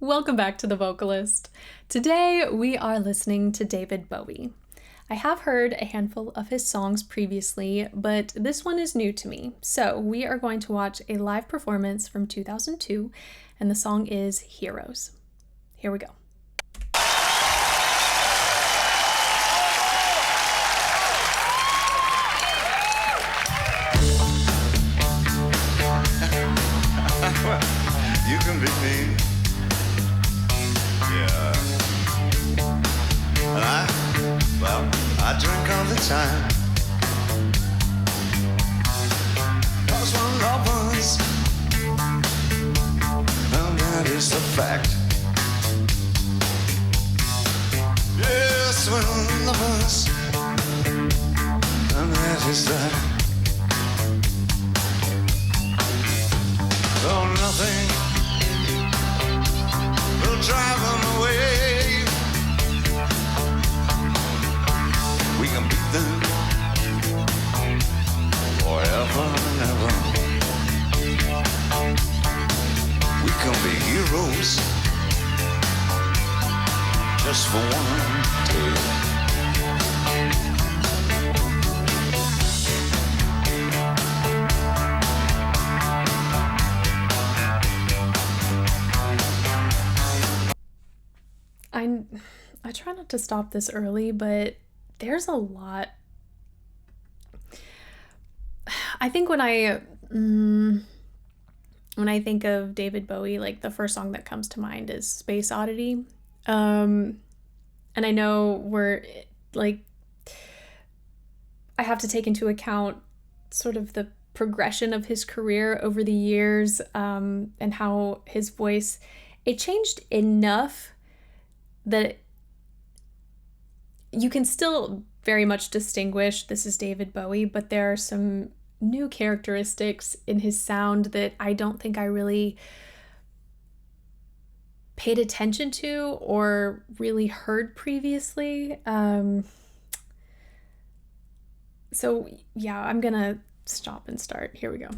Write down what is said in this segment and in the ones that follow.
Welcome back to The Vocalist. Today we are listening to David Bowie. I have heard a handful of his songs previously, but this one is new to me. So we are going to watch a live performance from 2002, and the song is Heroes. Here we go. You can beat me. Yeah. And I drink all the time. 'Cause we're lovers, and that is the fact. Yes, we're lovers, and that is that. Though nothing will drive them away, we can beat them forever and ever. We can be heroes just for one day. I try not to stop this early, but there's a lot. I think when I think of David Bowie, like the first song that comes to mind is Space Oddity. And I know I have to take into account sort of the progression of his career over the years, and how his voice, it changed enough that you can still very much distinguish this is David Bowie, but there are some new characteristics in his sound that I don't think I really paid attention to or really heard previously. So yeah, I'm gonna stop and start. Here we go.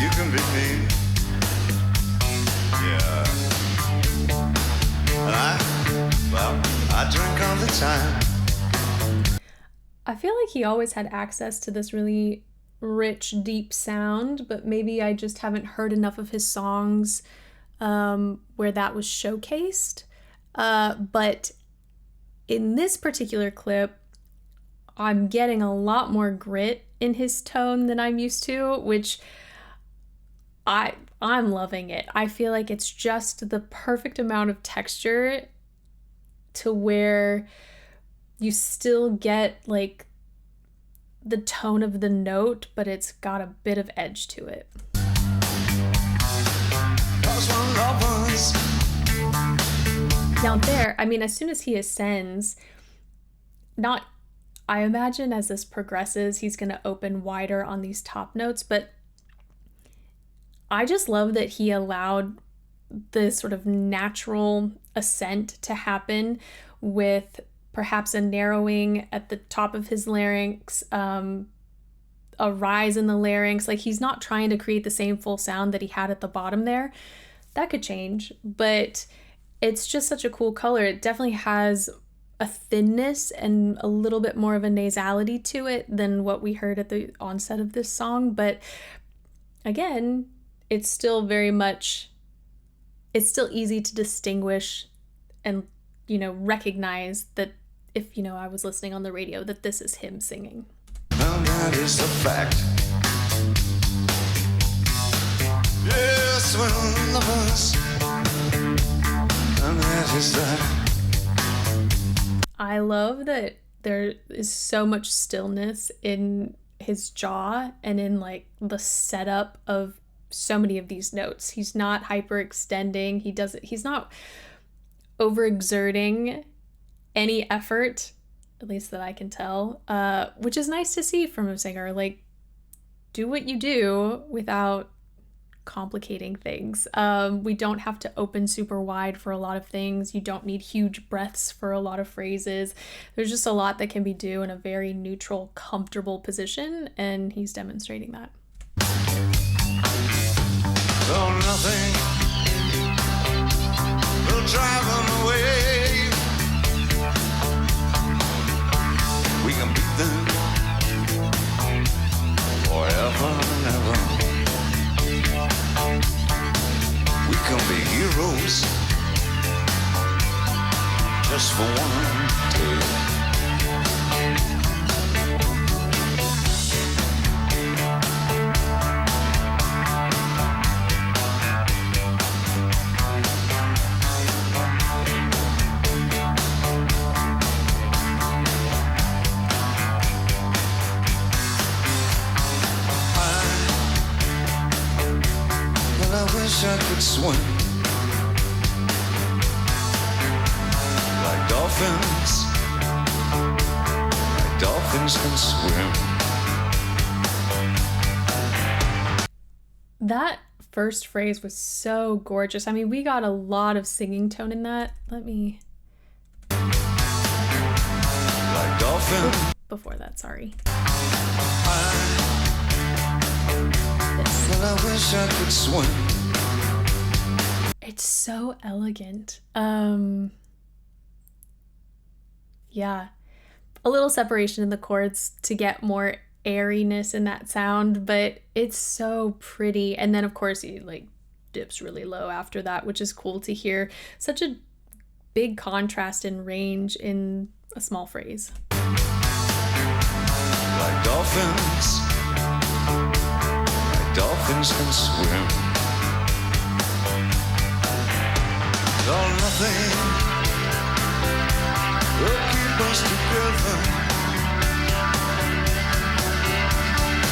You can beat me. Yeah. And I drink all the time. I feel like he always had access to this really rich, deep sound, but maybe I just haven't heard enough of his songs where that was showcased. But in this particular clip, I'm getting a lot more grit in his tone than I'm used to, which I'm loving it. I feel like it's just the perfect amount of texture to where you still get like the tone of the note, but it's got a bit of edge to it. 'Cause we're lovers. Now there, I mean, as soon as he ascends, I imagine as this progresses, he's going to open wider on these top notes, but I just love that he allowed this sort of natural ascent to happen with perhaps a narrowing at the top of his larynx, a rise in the larynx. Like, he's not trying to create the same full sound that he had at the bottom there. That could change, but it's just such a cool color. It definitely has a thinness and a little bit more of a nasality to it than what we heard at the onset of this song. But again, it's still easy to distinguish and, recognize that if, I was listening on the radio, that this is him singing. Well, that is the fact. Yes, we're lovers, and that is that. I love that there is so much stillness in his jaw and in like the setup of so many of these notes. He's not hyperextending. He's not overexerting any effort, at least that I can tell, which is nice to see from a singer. Like, do what you do without complicating things. We don't have to open super wide for a lot of things. You don't need huge breaths for a lot of phrases. There's just a lot that can be done in a very neutral, comfortable position, and he's demonstrating that. Though nothing will drive them away, we can beat them forever and ever. We can be heroes just for one day. I could swim like dolphins. Like dolphins can swim. That first phrase was so gorgeous. I mean, we got a lot of singing tone in that. Let me... Like dolphins. Before that, sorry. Well, I wish I could swim. It's so elegant. Yeah. A little separation in the chords to get more airiness in that sound, but it's so pretty. And then of course he like dips really low after that, which is cool to hear. Such a big contrast in range in a small phrase. Like dolphins. Like dolphins can swim. Though nothing will keep us together,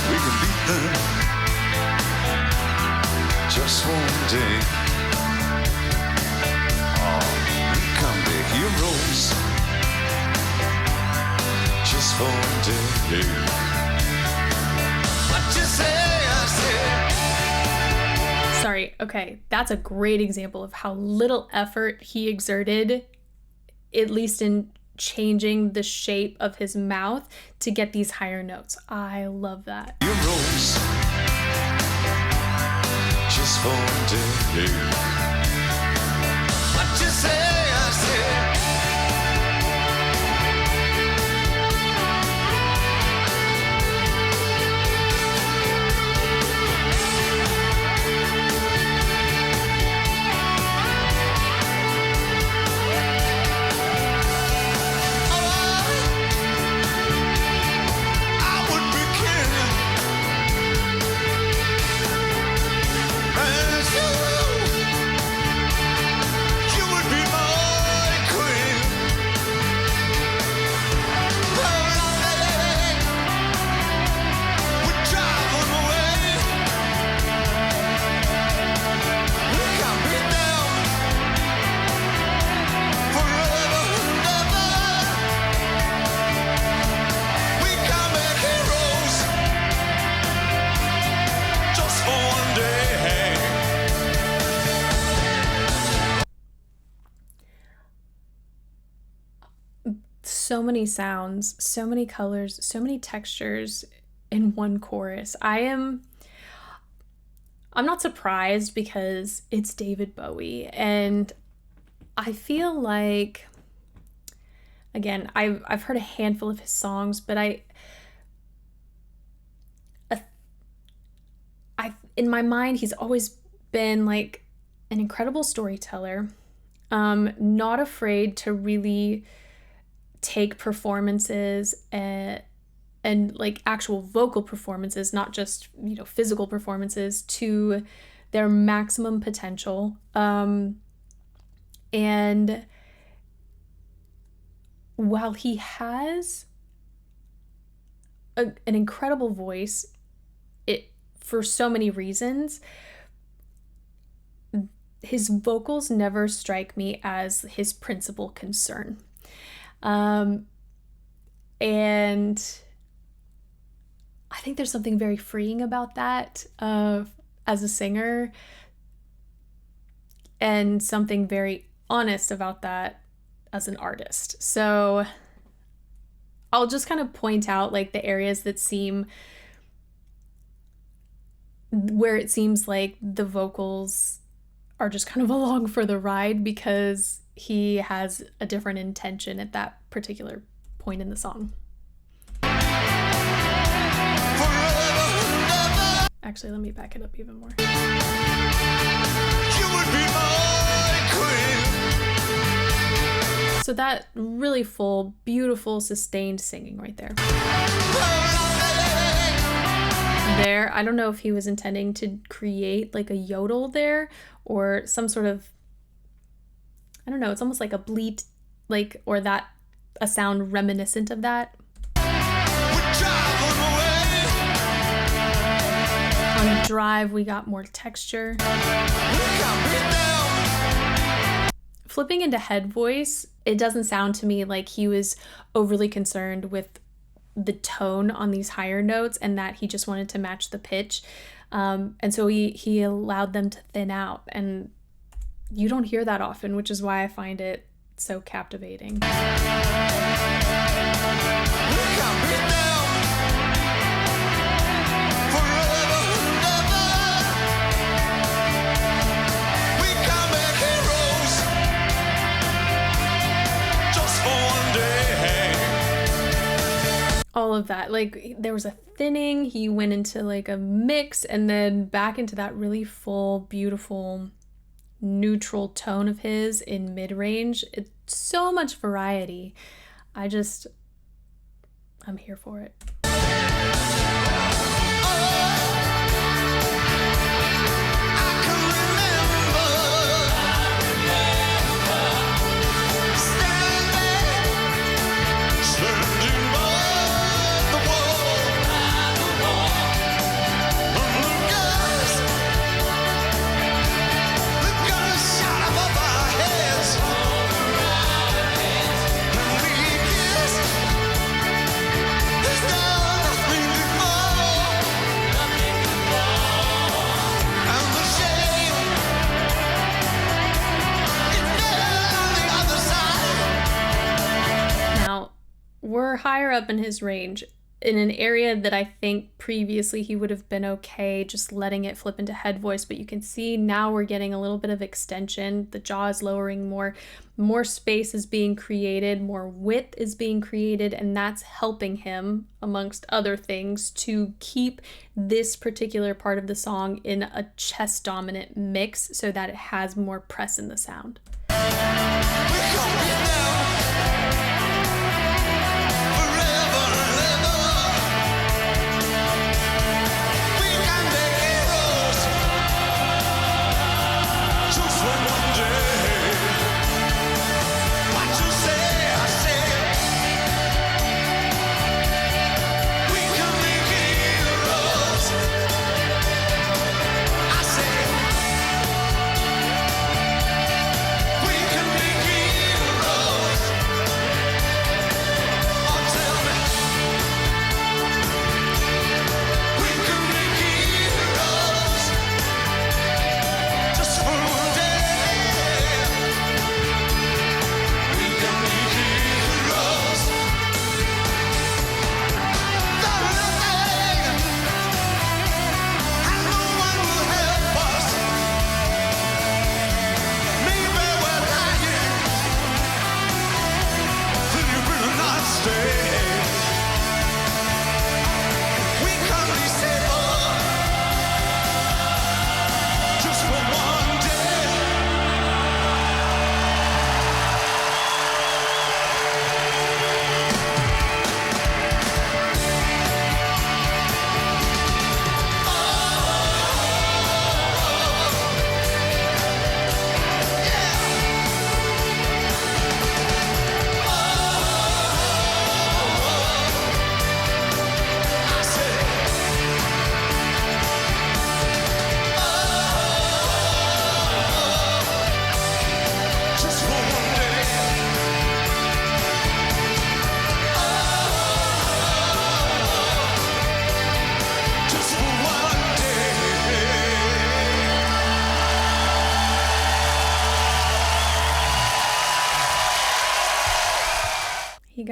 we can beat them just one day. Oh, we can be heroes just for one day. What you say, I say. Sorry, okay, that's a great example of how little effort he exerted, at least in changing the shape of his mouth to get these higher notes. I love that. You rose just for a day. What you say, I say. So many sounds, so many colors, so many textures in one chorus. I'm not surprised because it's David Bowie, and I feel like, again, I've heard a handful of his songs, but I in my mind he's always been like an incredible storyteller, not afraid to really take performances and like actual vocal performances, not just, you know, physical performances, to their maximum potential. And while he has an incredible voice, it for so many reasons, his vocals never strike me as his principal concern. And I think there's something very freeing about that. as a singer, and something very honest about that as an artist. So I'll just kind of point out like the areas that seem where it seems like the vocals are just kind of along for the ride because he has a different intention at that particular point in the song. Actually, let me back it up even more. You would be my queen. So that really full, beautiful, sustained singing right there. There, I don't know if he was intending to create like a yodel there or some sort of, I don't know, it's almost like a bleat, like, or that, a sound reminiscent of that. On Drive, we got more texture. Flipping into head voice, it doesn't sound to me like he was overly concerned with the tone on these higher notes and that he just wanted to match the pitch. And so he allowed them to thin out. And you don't hear that often, which is why I find it so captivating. All of that, like there was a thinning, he went into like a mix and then back into that really full, beautiful, neutral tone of his in mid-range. It's so much variety. I'm here for it. We're higher up in his range in an area that I think previously he would have been okay just letting it flip into head voice, but you can see now we're getting a little bit of extension. The jaw is lowering more space is being created, more width is being created, and that's helping him, amongst other things, to keep this particular part of the song in a chest dominant mix so that it has more press in the sound.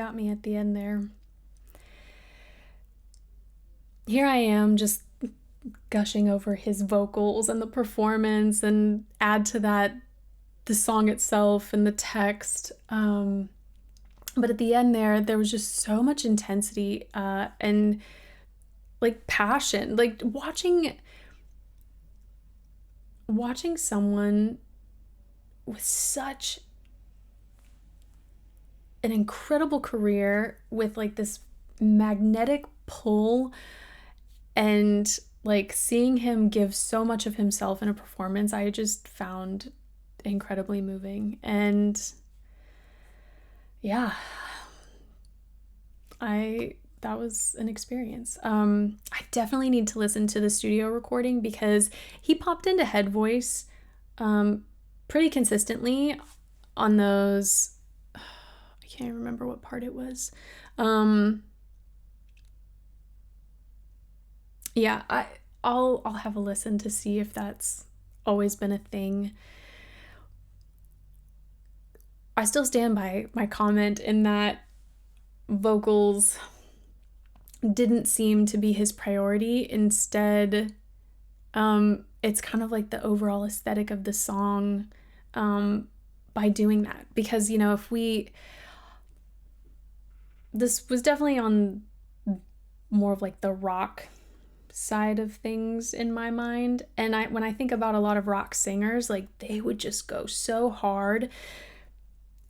got me at the end there. Here I am just gushing over his vocals and the performance, and add to that the song itself and the text. But at the end there was just so much intensity and like passion. Like watching someone with such an incredible career, with like this magnetic pull, and like seeing him give so much of himself in a performance, I just found incredibly moving. And yeah, that was an experience. I definitely need to listen to the studio recording, because he popped into head voice pretty consistently on those. I can't remember what part it was. Yeah, I'll have a listen to see if that's always been a thing. I still stand by my comment in that vocals didn't seem to be his priority. Instead, it's kind of like the overall aesthetic of the song by doing that. Because, you know, this was definitely on more of like the rock side of things in my mind. And when I think about a lot of rock singers, like they would just go so hard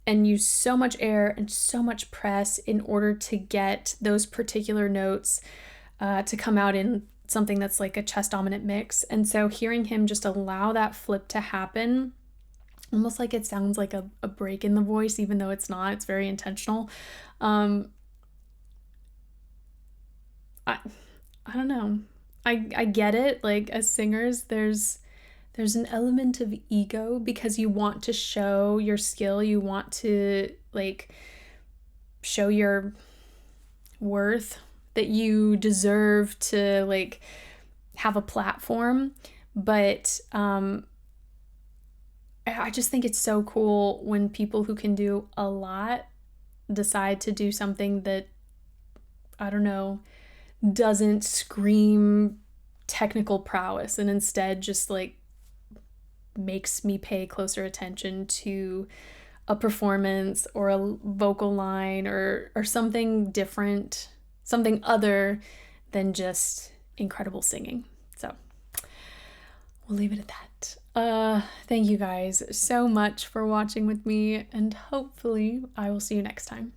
and use so much air and so much press in order to get those particular notes to come out in something that's like a chest dominant mix. And so hearing him just allow that flip to happen, almost like it sounds like a break in the voice, even though it's not, it's very intentional. I don't know. I get it. Like as singers, there's an element of ego because you want to show your skill. You want to like show your worth, that you deserve to like have a platform. But I just think it's so cool when people who can do a lot decide to do something that, I don't know, doesn't scream technical prowess, and instead just like makes me pay closer attention to a performance or a vocal line or something different, something other than just incredible singing. So we'll leave it at that. Thank you guys so much for watching with me, and hopefully I will see you next time.